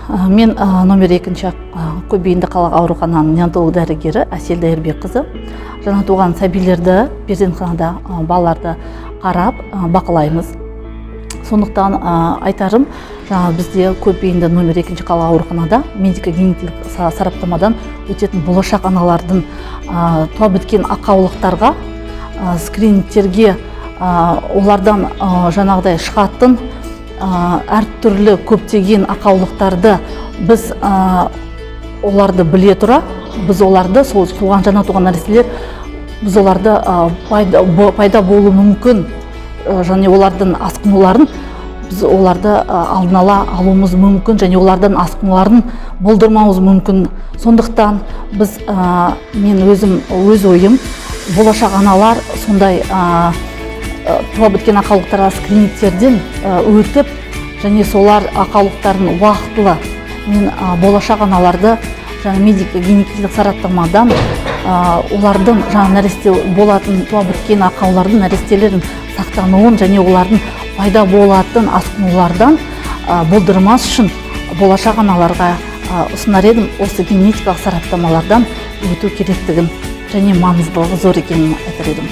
Мен номер 2 көпбейінді қалалық аурухананың неонатолог дәрігері Әсел Дайырбекқызы. Жаңа туған сәбилерді, перзентханада балаларды қарап бақылаймыз. Сондықтан айтарым, бізде көпбейінді номер 2 қалалық ауруханада медико-генетикалық сараптамадан өтетін болашақ аналардың туа біткен ақаулықтарға, скринингтерге, олардан жаңағыдай шығатын әртүрлі көптеген ақаулықтарды біз оларды біле тұра, біз оларды, сол туған жаңа туған нәрестелер, біз оларды пайда болуы мүмкін және олардың асқынуларын біз оларды алдын ала алуымыз мүмкін және олардан асқынуларын болдырмауымыз мүмкін. Сондықтан біз мен өз ойым, болашақ аналар сондай туа біткен ақаулықтарға скринингтерден өтіп және солар ақаулықтарын уақытылы мен болашақ аналарды медико-генетикалық сараптамадан олардың нәресте болатын туа біткен ақаулардың нәрестелердің сақтануын және олардың пайда болатын асқынулардан болдырмас үшін болашақ аналарға ұсынар едім осы генетикалық сараптамалардан өту керектігін және маңыздылығы зор екенін айтар едім.